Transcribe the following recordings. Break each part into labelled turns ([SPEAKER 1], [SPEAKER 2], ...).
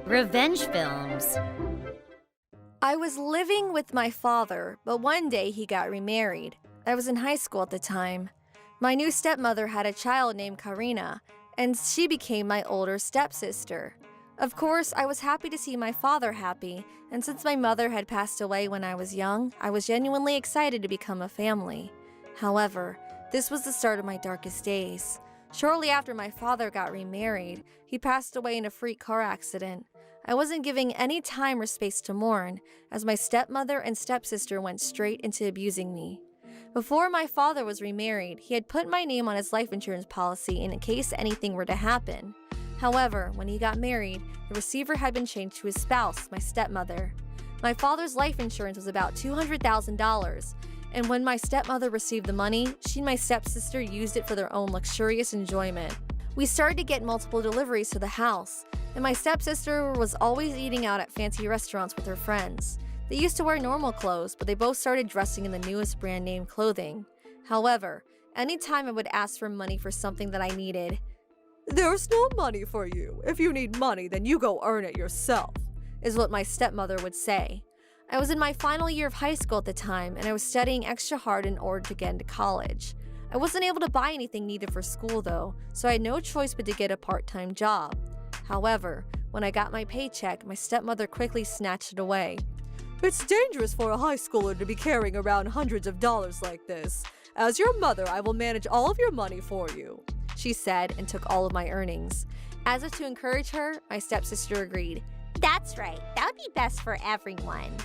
[SPEAKER 1] Revenge films.
[SPEAKER 2] I was living with my father, but one day he got remarried. I was in high school at the time. My new stepmother had a child named Karina, and she became my older stepsister. Of course, I was happy to see my father happy, and since my mother had passed away when I was young, I was genuinely excited to become a family. However, this was the start of my darkest days. Shortly after my father got remarried, he passed away in a freak car accident. I wasn't giving any time or space to mourn, as my stepmother and stepsister went straight into abusing me. Before my father was remarried, he had put my name on his life insurance policy in case anything were to happen. However, when he got married, the receiver had been changed to his spouse, my stepmother. My father's life insurance was about $200,000, and when my stepmother received the money, she and my stepsister used it for their own luxurious enjoyment. We started to get multiple deliveries to the house, and my stepsister was always eating out at fancy restaurants with her friends. They used to wear normal clothes, but they both started dressing in the newest brand name clothing. However, anytime I would ask for money for something that I needed, "There's no money for you. If you need money, then you go earn it yourself," is what my stepmother would say. I was in my final year of high school at the time, and I was studying extra hard in order to get into college. I wasn't able to buy anything needed for school though, so I had no choice but to get a part-time job. However, when I got my paycheck, my stepmother quickly snatched it away. "It's dangerous for a high schooler to be carrying around hundreds of dollars like this. As your mother, I will manage all of your money for you," she said, and took all of my earnings. As if to encourage her, my stepsister agreed. "That's right, that would be best for everyone,"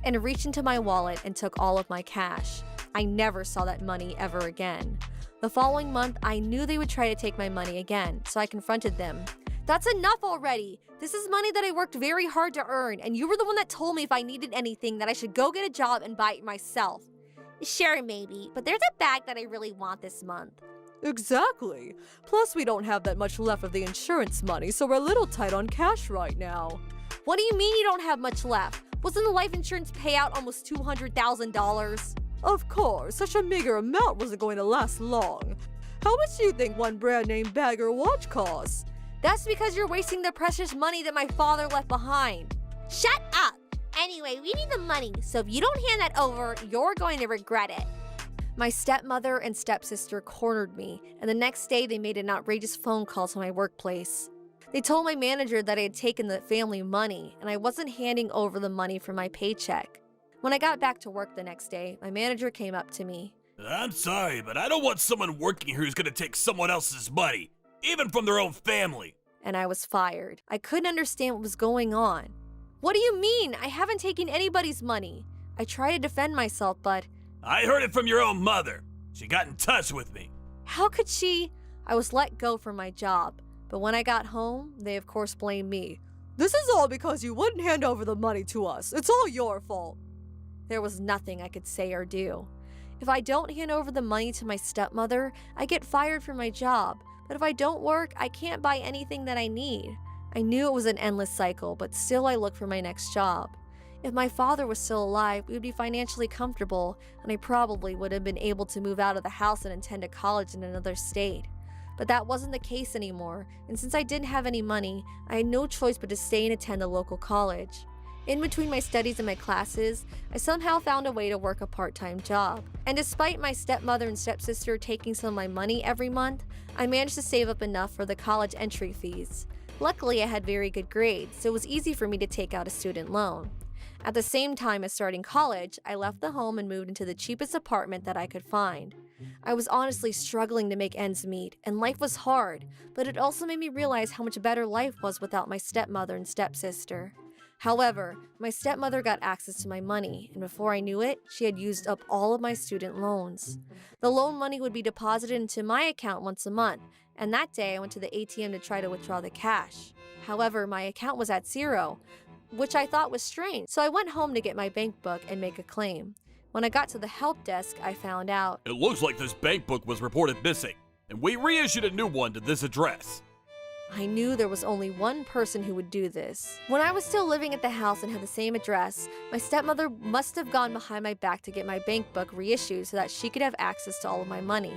[SPEAKER 2] and reached into my wallet and took all of my cash. I never saw that money ever again. The following month, I knew they would try to take my money again, so I confronted them. "That's enough already! This is money that I worked very hard to earn, and you were the one that told me if I needed anything that I should go get a job and buy it myself." "Sure, maybe, but there's a bag that I really want this month."
[SPEAKER 3] Exactly. Plus, we don't have that much left of the insurance money, so we're a little tight on cash right now.
[SPEAKER 2] "What do you mean you don't have much left? Wasn't the life insurance payout almost $200,000?
[SPEAKER 3] Of course, such a meager amount wasn't going to last long. How much do you think one brand name bag or watch costs?"
[SPEAKER 2] "That's because you're wasting the precious money that my father left behind." "Shut up! Anyway, we need the money, so if you don't hand that over, you're going to regret it." My stepmother and stepsister cornered me, and the next day they made an outrageous phone call to my workplace. They told my manager that I had taken the family money, and I wasn't handing over the money from my paycheck. When I got back to work the next day, my manager came up to me.
[SPEAKER 4] "I'm sorry, but I don't want someone working here who's gonna take someone else's money, even from their own family."
[SPEAKER 2] And I was fired. I couldn't understand what was going on. "What do you mean? I haven't taken anybody's money." I tried to defend myself, but
[SPEAKER 4] I heard it from your own mother. She got in touch with me.
[SPEAKER 2] how could she? I was let go from my job, but when I got home, they of course blamed me.
[SPEAKER 3] "This is all because you wouldn't hand over the money to us. It's all your fault."
[SPEAKER 2] There was nothing I could say or do. If I don't hand over the money to my stepmother, I get fired from my job. But if I don't work, I can't buy anything that I need. I knew it was an endless cycle, but still I looked for my next job. If my father was still alive, we would be financially comfortable, and I probably would have been able to move out of the house and attend a college in another state. But that wasn't the case anymore, and since I didn't have any money, I had no choice but to stay and attend a local college. In between my studies and my classes, I somehow found a way to work a part-time job. And despite my stepmother and stepsister taking some of my money every month, I managed to save up enough for the college entry fees. Luckily, I had very good grades, so it was easy for me to take out a student loan. At the same time as starting college, I left the home and moved into the cheapest apartment that I could find. I was honestly struggling to make ends meet, and life was hard, but it also made me realize how much better life was without my stepmother and stepsister. However, my stepmother got access to my money, and before I knew it, she had used up all of my student loans. The loan money would be deposited into my account once a month, and that day I went to the ATM to try to withdraw the cash. However, my account was at zero, which I thought was strange, so I went home to get my bank book and make a claim. When I got to the help desk, I found out,
[SPEAKER 4] "It looks like this bank book was reported missing, and we reissued a new one to this address."
[SPEAKER 2] I knew there was only one person who would do this. When I was still living at the house and had the same address, my stepmother must have gone behind my back to get my bank book reissued so that she could have access to all of my money.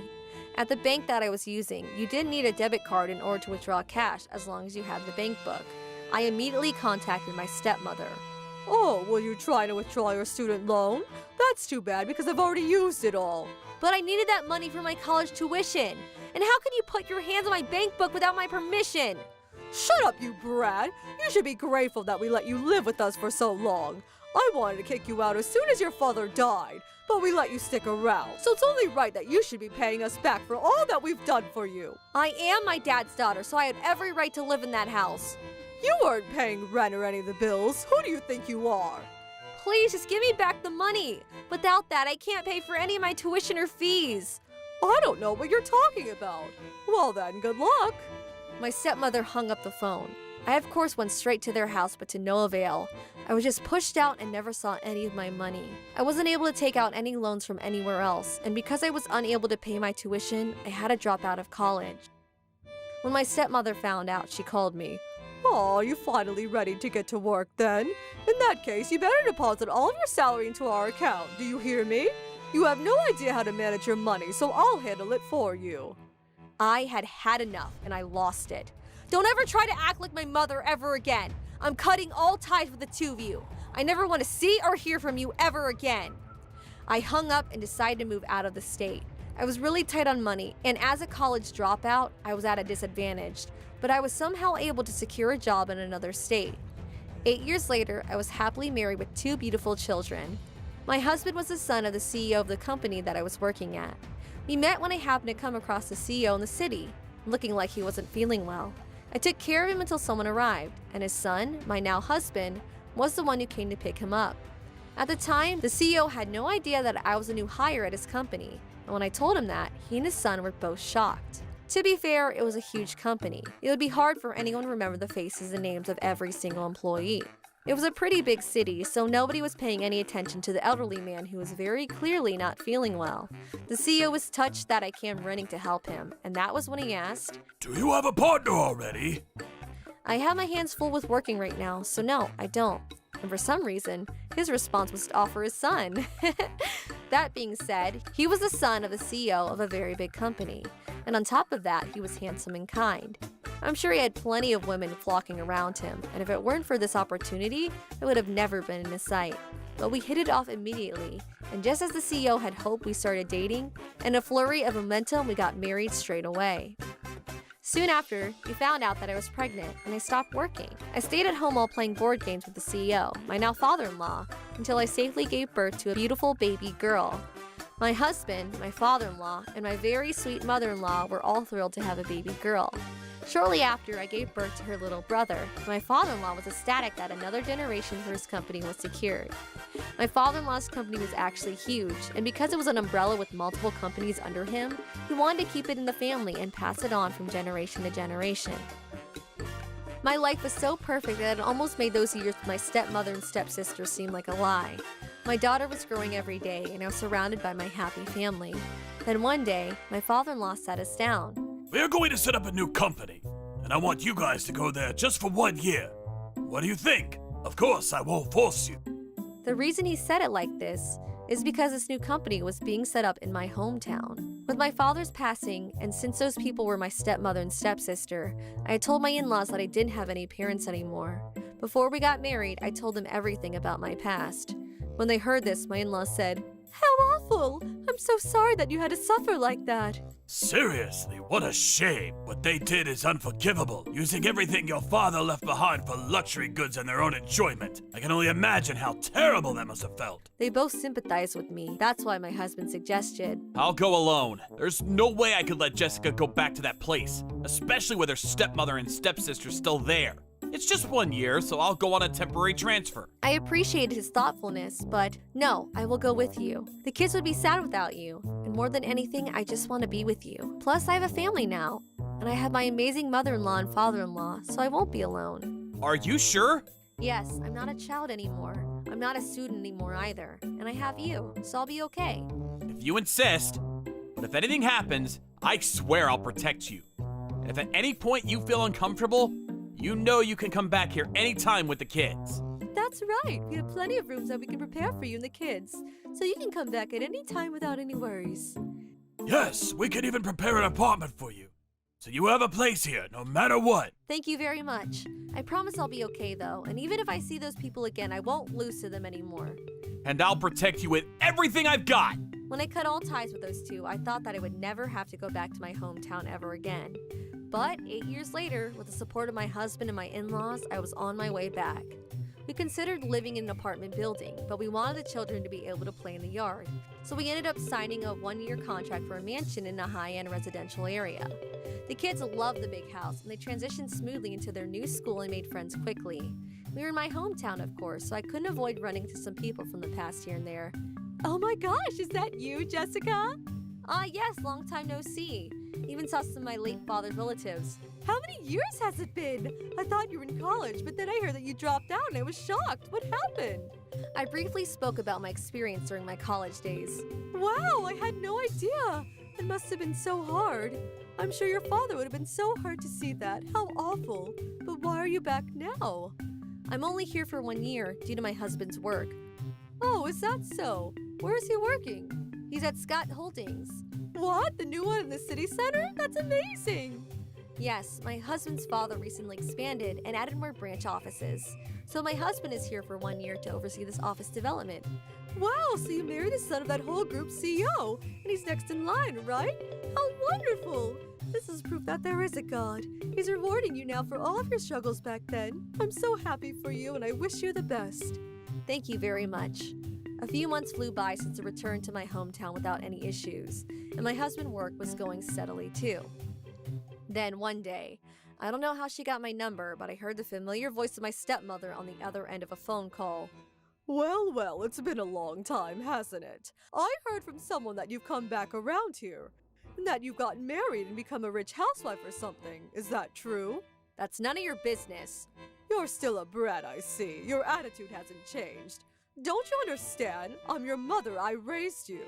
[SPEAKER 2] At the bank that I was using, you didn't need a debit card in order to withdraw cash as long as you had the bank book. I immediately contacted my stepmother.
[SPEAKER 3] Oh, were you trying to withdraw your student loan? That's too bad because I've already used it all.
[SPEAKER 2] But I needed that money for my college tuition. And how can you put your hands on my bank book without my permission?
[SPEAKER 3] Shut up, you brat! You should be grateful that we let you live with us for so long. I wanted to kick you out as soon as your father died, but we let you stick around, so it's only right that you should be paying us back for all that we've done for you.
[SPEAKER 2] I am my dad's daughter, so I had every right to live in that house.
[SPEAKER 3] You weren't paying rent or any of the bills. Who do you think you are?
[SPEAKER 2] Please, just give me back the money. Without that, I can't pay for any of my tuition or fees.
[SPEAKER 3] I don't know what you're talking about. Well then, good luck.
[SPEAKER 2] My stepmother hung up the phone. I, of course, went straight to their house, but to no avail. I was just pushed out and never saw any of my money. I wasn't able to take out any loans from anywhere else, and because I was unable to pay my tuition, I had to drop out of college. When my stepmother found out, she called me.
[SPEAKER 3] Oh, you finally ready to get to work then? In that case, you better deposit all of your salary into our account. Do you hear me? You have no idea how to manage your money, so I'll handle it for you.
[SPEAKER 2] I had had enough, and I lost it. Don't ever try to act like my mother ever again. I'm cutting all ties with the two of you. I never want to see or hear from you ever again. I hung up and decided to move out of the state. I was really tight on money, and as a college dropout, I was at a disadvantage, but I was somehow able to secure a job in another state. 8 years later, I was happily married with 2 beautiful children. My husband was the son of the CEO of the company that I was working at. We met when I happened to come across the CEO in the city, looking like he wasn't feeling well. I took care of him until someone arrived, and his son, my now husband, was the one who came to pick him up. At the time, the CEO had no idea that I was a new hire at his company, and when I told him that, he and his son were both shocked. To be fair, it was a huge company. It would be hard for anyone to remember the faces and names of every single employee. It was a pretty big city, so nobody was paying any attention to the elderly man who was very clearly not feeling well. The CEO was touched that I came running to help him, and that was when he asked,
[SPEAKER 4] Do you have a partner already?
[SPEAKER 2] I have my hands full with working right now, so no, I don't. And for some reason, his response was to offer his son. That being said, he was the son of the CEO of a very big company. And on top of that, he was handsome and kind. I'm sure he had plenty of women flocking around him, and if it weren't for this opportunity, I would have never been in his sight. But we hit it off immediately, and just as the CEO had hoped, we started dating. In a flurry of momentum, we got married straight away. Soon after, we found out that I was pregnant, and I stopped working. I stayed at home while playing board games with the CEO, my now father-in-law, until I safely gave birth to a beautiful baby girl. My husband, my father-in-law, and my very sweet mother-in-law were all thrilled to have a baby girl. Shortly after, I gave birth to her little brother. My father-in-law was ecstatic that another generation for his company was secured. My father-in-law's company was actually huge, and because it was an umbrella with multiple companies under him, he wanted to keep it in the family and pass it on from generation to generation. My life was so perfect that it almost made those years with my stepmother and stepsister seem like a lie. My daughter was growing every day, and I was surrounded by my happy family. Then one day, my father-in-law sat us down.
[SPEAKER 4] We're going to set up a new company, and I want you guys to go there just for 1 year. What do you think? Of course, I won't force you.
[SPEAKER 2] The reason he said it like this is because this new company was being set up in my hometown. With my father's passing, and since those people were my stepmother and stepsister, I had told my in-laws that I didn't have any parents anymore. Before we got married, I told them everything about my past. When they heard this, my in-laws said, "How awful! I'm so sorry that you had to suffer like that."
[SPEAKER 4] Seriously, what a shame. What they did is unforgivable, using everything your father left behind for luxury goods and their own enjoyment. I can only imagine how terrible that must have felt.
[SPEAKER 2] They both sympathized with me. That's why my husband suggested,
[SPEAKER 1] I'll go alone. There's no way I could let Jessica go back to that place, especially with her stepmother and stepsister still there. It's just 1 year, so I'll go on a temporary transfer.
[SPEAKER 2] I appreciated his thoughtfulness, but no, I will go with you. The kids would be sad without you, and more than anything, I just want to be with you. Plus, I have a family now, and I have my amazing mother-in-law and father-in-law, so I won't be alone.
[SPEAKER 1] Are you sure?
[SPEAKER 2] Yes, I'm not a child anymore. I'm not a student anymore either, and I have you, so I'll be okay.
[SPEAKER 1] If you insist. But if anything happens, I swear I'll protect you. And if at any point you feel uncomfortable, you know you can come back here anytime with the kids.
[SPEAKER 2] That's right. We have plenty of rooms that we can prepare for you and the kids, so you can come back at any time without any worries.
[SPEAKER 4] Yes, we can even prepare an apartment for you. So you have a place here, no matter what.
[SPEAKER 2] Thank you very much. I promise I'll be okay though, and even if I see those people again, I won't lose to them anymore.
[SPEAKER 1] And I'll protect you with everything I've got.
[SPEAKER 2] When I cut all ties with those two, I thought that I would never have to go back to my hometown ever again. But 8 years later, with the support of my husband and my in-laws, I was on my way back. We considered living in an apartment building, but we wanted the children to be able to play in the yard. So we ended up signing a 1-year contract for a mansion in a high-end residential area. The kids loved the big house, and they transitioned smoothly into their new school and made friends quickly. We were in my hometown, of course, so I couldn't avoid running into some people from the past here and there.
[SPEAKER 3] Oh my gosh, is that you, Jessica?
[SPEAKER 2] Yes, long time no see. Even saw some of my late father's relatives.
[SPEAKER 3] How many years has it been? I thought you were in college, but then I heard that you dropped out and I was shocked. What happened?
[SPEAKER 2] I briefly spoke about my experience during my college days.
[SPEAKER 3] Wow, I had no idea. It must have been so hard. I'm sure your father would have been so hurt to see that. How awful. But why are you back now?
[SPEAKER 2] I'm only here for 1 year due to my husband's work.
[SPEAKER 3] Oh, is that so? Where is he working?
[SPEAKER 2] He's at Scott Holdings.
[SPEAKER 3] What? The new one in the city center? That's amazing.
[SPEAKER 2] Yes, my husband's father recently expanded and added more branch offices. So my husband is here for 1 year to oversee this office development.
[SPEAKER 3] Wow, so you married the son of that whole group's CEO, and he's next in line, right? How wonderful! This is proof that there is a God. He's rewarding you now for all of your struggles back then. I'm so happy for you, and I wish you the best.
[SPEAKER 2] Thank you very much. A few months flew by since I returned to my hometown without any issues, and my husband's work was going steadily too. Then one day, I don't know how she got my number, but I heard the familiar voice of my stepmother on the other end of a phone call.
[SPEAKER 3] Well, well, it's been a long time, hasn't it? I heard from someone that you've come back around here, and that you've gotten married and become a rich housewife or something. Is that true?
[SPEAKER 2] That's none of your business.
[SPEAKER 3] You're still a brat, I see. Your attitude hasn't changed. Don't you understand? I'm your mother. I raised you.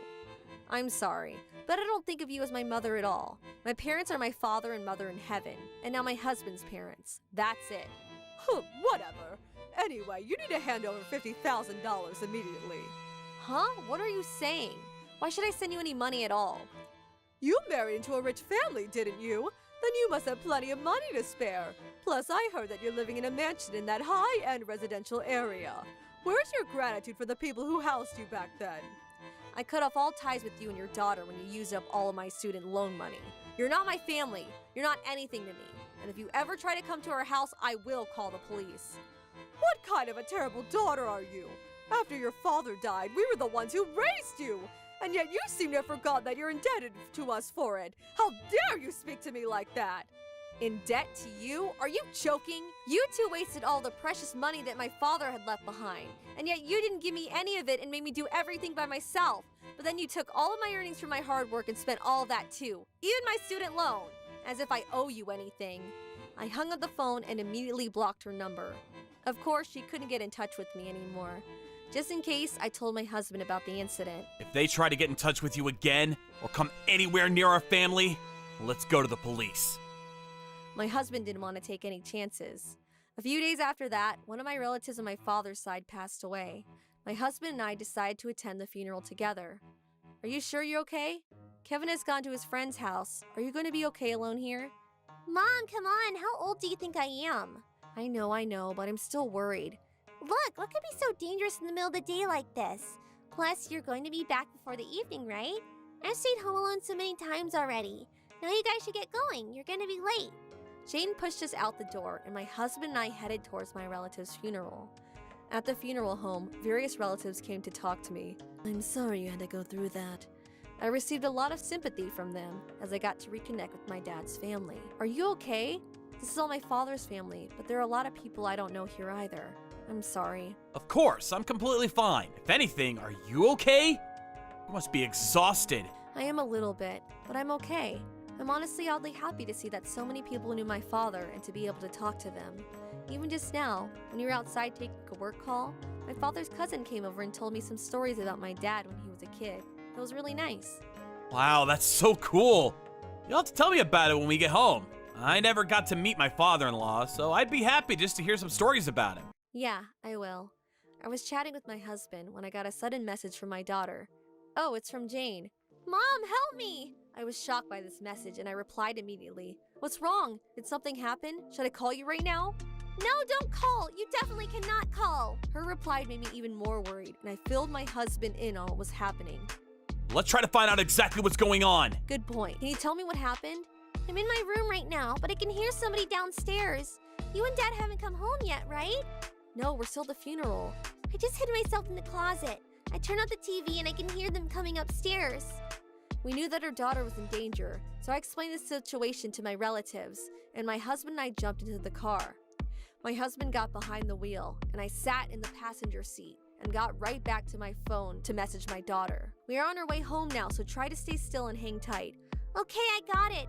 [SPEAKER 2] I'm sorry, but I don't think of you as my mother at all. My parents are my father and mother in heaven, and now my husband's parents. That's it.
[SPEAKER 3] Whatever. Anyway, you need to hand over $50,000 immediately.
[SPEAKER 2] Huh? What are you saying? Why should I send you any money at all?
[SPEAKER 3] You married into a rich family, didn't you? Then you must have plenty of money to spare. Plus, I heard that you're living in a mansion in that high-end residential area. Where's your gratitude for the people who housed you back then?
[SPEAKER 2] I cut off all ties with you and your daughter when you used up all of my student loan money. You're not my family. You're not anything to me. And if you ever try to come to our house, I will call the police.
[SPEAKER 3] What kind of a terrible daughter are you? After your father died, we were the ones who raised you. And yet you seem to have forgotten that you're indebted to us for it. How dare you speak to me like that?
[SPEAKER 2] In debt to you? Are you joking? You two wasted all the precious money that my father had left behind. And yet you didn't give me any of it and made me do everything by myself. But then you took all of my earnings from my hard work and spent all of that too. Even my student loan. As if I owe you anything. I hung up the phone and immediately blocked her number. Of course, she couldn't get in touch with me anymore. Just in case, I told my husband about the incident.
[SPEAKER 1] If they try to get in touch with you again or come anywhere near our family, let's go to the police.
[SPEAKER 2] My husband didn't want to take any chances. A few days after that, one of my relatives on my father's side passed away. My husband and I decided to attend the funeral together. Are you sure you're okay? Kevin has gone to his friend's house. Are you going to be okay alone here?
[SPEAKER 5] Mom, come on. How old do you think I am?
[SPEAKER 2] I know, but I'm still worried.
[SPEAKER 5] Look, what could be so dangerous in the middle of the day like this? Plus, you're going to be back before the evening, right? I've stayed home alone so many times already. Now you guys should get going. You're going to be late.
[SPEAKER 2] Jane pushed us out the door, and my husband and I headed towards my relative's funeral. At the funeral home, various relatives came to talk to me. I'm sorry you had to go through that. I received a lot of sympathy from them as I got to reconnect with my dad's family. Are you okay? This is all my father's family, but there are a lot of people I don't know here either. I'm sorry.
[SPEAKER 1] Of course, I'm completely fine. If anything, are you okay? You must be exhausted.
[SPEAKER 2] I am a little bit, but I'm okay. I'm honestly oddly happy to see that so many people knew my father and to be able to talk to them. Even just now, when you were outside taking a work call, my father's cousin came over and told me some stories about my dad when he was a kid. It was really nice.
[SPEAKER 1] Wow, that's so cool. You'll have to tell me about it when we get home. I never got to meet my father-in-law, so I'd be happy just to hear some stories about him.
[SPEAKER 2] Yeah, I will. I was chatting with my husband when I got a sudden message from my daughter. Oh, it's from Jane. Mom, help me! I was shocked by this message and I replied immediately. What's wrong? Did something happen? Should I call you right now?
[SPEAKER 5] No, don't call. You definitely cannot call.
[SPEAKER 2] Her reply made me even more worried, and I filled my husband in on what was happening.
[SPEAKER 1] Let's try to find out exactly what's going on.
[SPEAKER 2] Good point. Can you tell me what happened?
[SPEAKER 5] I'm in my room right now, but I can hear somebody downstairs. You and Dad haven't come home yet, right?
[SPEAKER 2] No, we're still at the funeral.
[SPEAKER 5] I just hid myself in the closet. I turn on the TV and I can hear them coming upstairs.
[SPEAKER 2] We knew that her daughter was in danger, so I explained the situation to my relatives, and my husband and I jumped into the car. My husband got behind the wheel, and I sat in the passenger seat and got right back to my phone to message my daughter. We are on our way home now, so try to stay still and hang tight.
[SPEAKER 5] Okay, I got it.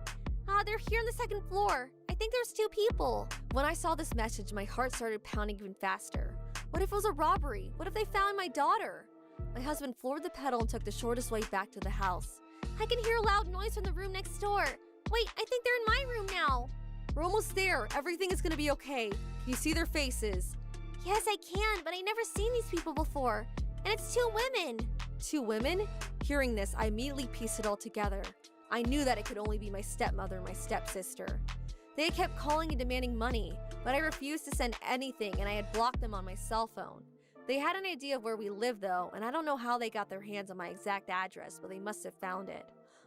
[SPEAKER 5] They're here on the second floor. I think there's 2 people.
[SPEAKER 2] When I saw this message, my heart started pounding even faster. What if it was a robbery? What if they found my daughter? My husband floored the pedal and took the shortest way back to the house.
[SPEAKER 5] I can hear a loud noise from the room next door. Wait, I think they're in my room now.
[SPEAKER 2] We're almost there. Everything is gonna be okay. Can you see their faces?
[SPEAKER 5] Yes, I can, but I've never seen these people before. And it's 2 women.
[SPEAKER 2] 2 women? Hearing this, I immediately pieced it all together. I knew that it could only be my stepmother and my stepsister. They had kept calling and demanding money, but I refused to send anything and I had blocked them on my cell phone. They had an idea of where we lived though, and I don't know how they got their hands on my exact address, but they must have found it.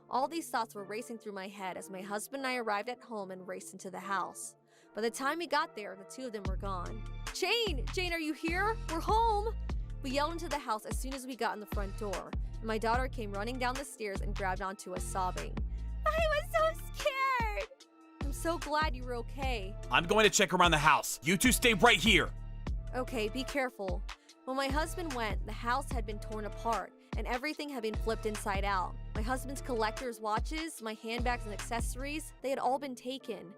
[SPEAKER 2] All these thoughts were racing through my head as my husband and I arrived at home and raced into the house. By the time we got there, the 2 of them were gone. Jane, are you here? We're home! We yelled into the house as soon as we got in the front door, and my daughter came running down the stairs and grabbed onto us sobbing.
[SPEAKER 5] I was so scared!
[SPEAKER 2] I'm so glad you were okay.
[SPEAKER 1] I'm going to check around the house. You 2 stay right here.
[SPEAKER 2] Okay, be careful. When my husband went, the house had been torn apart, and everything had been flipped inside out. My husband's collector's watches, my handbags and accessories, they had all been taken.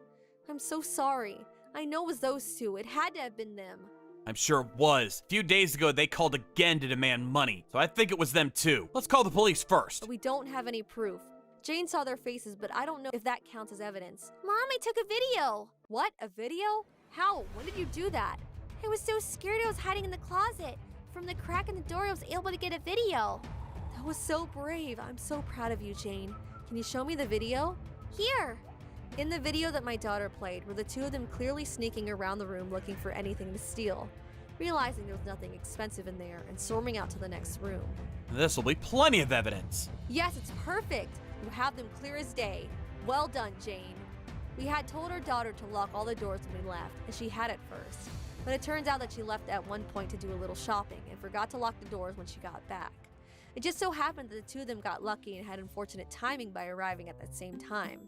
[SPEAKER 2] I'm so sorry. I know it was those 2. It had to have been them.
[SPEAKER 1] I'm sure it was. A few days ago, they called again to demand money, so I think it was them too. Let's call the police first.
[SPEAKER 2] But we don't have any proof. Jane saw their faces, but I don't know if that counts as evidence.
[SPEAKER 5] Mom, I took a video.
[SPEAKER 2] What? A video? How? When did you do that?
[SPEAKER 5] I was so scared I was hiding in the closet. From the crack in the door, I was able to get a video.
[SPEAKER 2] That was so brave. I'm so proud of you, Jane. Can you show me the video?
[SPEAKER 5] Here.
[SPEAKER 2] In the video that my daughter played were the 2 of them clearly sneaking around the room looking for anything to steal, realizing there was nothing expensive in there and storming out to the next room.
[SPEAKER 1] This will be plenty of evidence.
[SPEAKER 2] Yes, it's perfect. You have them clear as day. Well done, Jane. We had told our daughter to lock all the doors when we left, and she had at first. But it turns out that she left at one point to do a little shopping and forgot to lock the doors when she got back. It just so happened that the 2 of them got lucky and had unfortunate timing by arriving at that same time,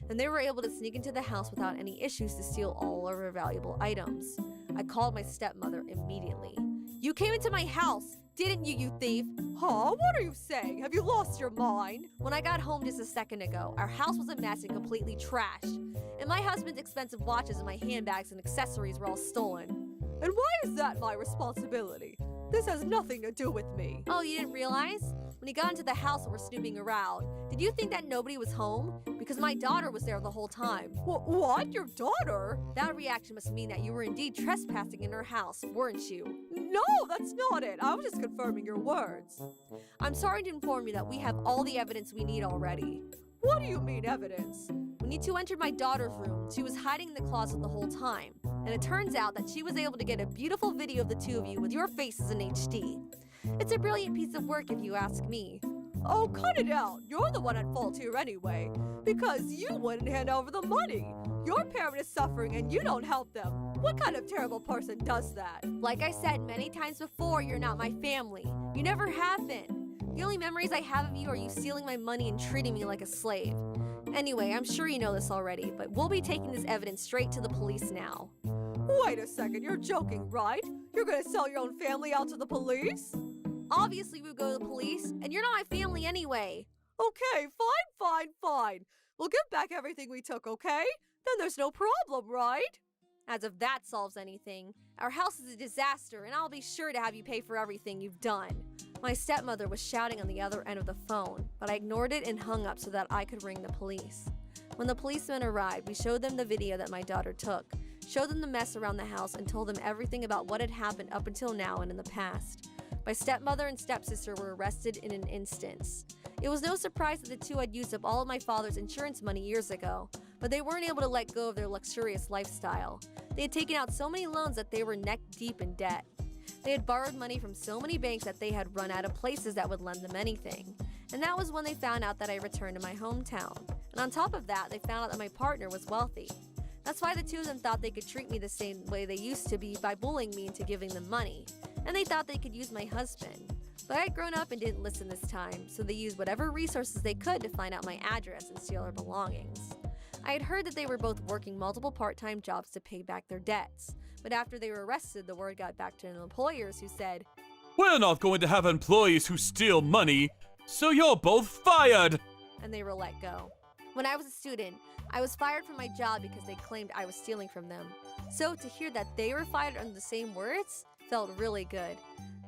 [SPEAKER 2] and they were able to sneak into the house without any issues to steal all of our valuable items. I called my stepmother immediately. You came into my house, didn't you, you thief?
[SPEAKER 3] Huh? What are you saying? Have you lost your mind?
[SPEAKER 2] When I got home just a second ago, our house was a mess and completely trashed, and my husband's expensive watches and my handbags and accessories were all stolen.
[SPEAKER 3] And why is that my responsibility? This has nothing to do with me.
[SPEAKER 2] Oh, you didn't realize? When you got into the house and were snooping around, did you think that nobody was home? Because my daughter was there the whole time.
[SPEAKER 3] What? Your daughter?
[SPEAKER 2] That reaction must mean that you were indeed trespassing in her house, weren't you?
[SPEAKER 3] No, that's not it. I was just confirming your words.
[SPEAKER 2] I'm sorry to inform you that we have all the evidence we need already.
[SPEAKER 3] What do you mean, evidence?
[SPEAKER 2] When you 2 entered my daughter's room, she was hiding in the closet the whole time. And it turns out that she was able to get a beautiful video of the 2 of you with your faces in HD. It's a brilliant piece of work if you ask me.
[SPEAKER 3] Oh, cut it out. You're the one at fault here anyway. Because you wouldn't hand over the money. Your parent is suffering and you don't help them. What kind of terrible person does that?
[SPEAKER 2] Like I said many times before, you're not my family. You never have been. The only memories I have of you are you stealing my money and treating me like a slave. Anyway, I'm sure you know this already, but we'll be taking this evidence straight to the police now.
[SPEAKER 3] Wait a second, you're joking, right? You're gonna sell your own family out to the police?
[SPEAKER 2] Obviously, we would go to the police, and you're not my family anyway.
[SPEAKER 3] Okay, fine. We'll give back everything we took, okay? Then there's no problem, right?
[SPEAKER 2] As if that solves anything. Our house is a disaster, and I'll be sure to have you pay for everything you've done. My stepmother was shouting on the other end of the phone, but I ignored it and hung up so that I could ring the police. When the policemen arrived, we showed them the video that my daughter took, showed them the mess around the house, and told them everything about what had happened up until now and in the past. My stepmother and stepsister were arrested in an instance. It was no surprise that the two had used up all of my father's insurance money years ago, but they weren't able to let go of their luxurious lifestyle. They had taken out so many loans that they were neck deep in debt. They had borrowed money from so many banks that they had run out of places that would lend them anything. And that was when they found out that I returned to my hometown. And on top of that, they found out that my partner was wealthy. That's why the two of them thought they could treat me the same way they used to be by bullying me into giving them money. And they thought they could use my husband. But I had grown up and didn't listen this time, so they used whatever resources they could to find out my address and steal our belongings. I had heard that they were both working multiple part-time jobs to pay back their debts. But after they were arrested, the word got back to the employers who said,
[SPEAKER 1] We're not going to have employees who steal money, so you're both fired.
[SPEAKER 2] And they were let go. When I was a student, I was fired from my job because they claimed I was stealing from them. So to hear that they were fired under the same words felt really good.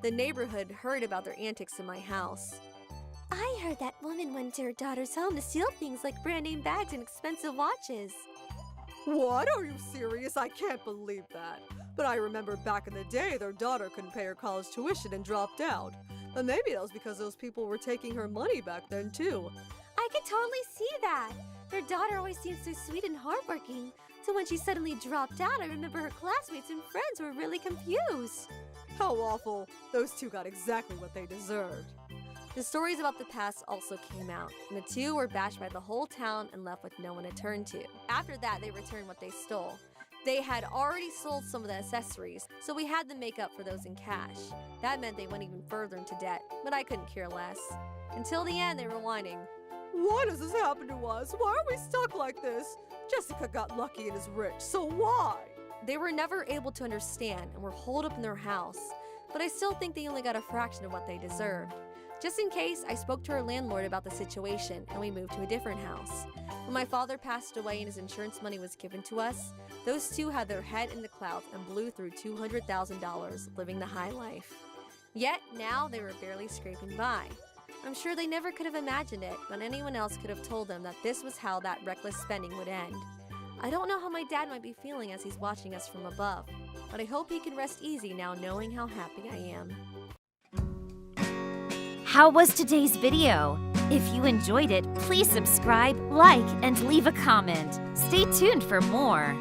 [SPEAKER 2] The neighborhood heard about their antics in my house.
[SPEAKER 5] I heard that woman went to her daughter's home to steal things like brand name bags and expensive watches.
[SPEAKER 3] What? Are you serious? I can't believe that. But I remember back in the day their daughter couldn't pay her college tuition and dropped out. But maybe that was because those people were taking her money back then too.
[SPEAKER 5] I could totally see that. Their daughter always seemed so sweet and hardworking. So when she suddenly dropped out, I remember her classmates and friends were really confused.
[SPEAKER 3] How awful. Those two got exactly what they deserved.
[SPEAKER 2] The stories about the past also came out, and the two were bashed by the whole town and left with no one to turn to. After that, they returned what they stole. They had already sold some of the accessories, so we had them make up for those in cash. That meant they went even further into debt, but I couldn't care less. Until the end, they were whining.
[SPEAKER 3] Why does this happen to us? Why are we stuck like this? Jessica got lucky and is rich, so why?
[SPEAKER 2] They were never able to understand and were holed up in their house, but I still think they only got a fraction of what they deserved. Just in case, I spoke to our landlord about the situation and we moved to a different house. When my father passed away and his insurance money was given to us, those two had their head in the clouds and blew through $200,000 living the high life. Yet now they were barely scraping by. I'm sure they never could have imagined it, but anyone else could have told them that this was how that reckless spending would end. I don't know how my dad might be feeling as he's watching us from above, but I hope he can rest easy now knowing how happy I am.
[SPEAKER 6] How was today's video? If you enjoyed it, please subscribe, like, and leave a comment. Stay tuned for more.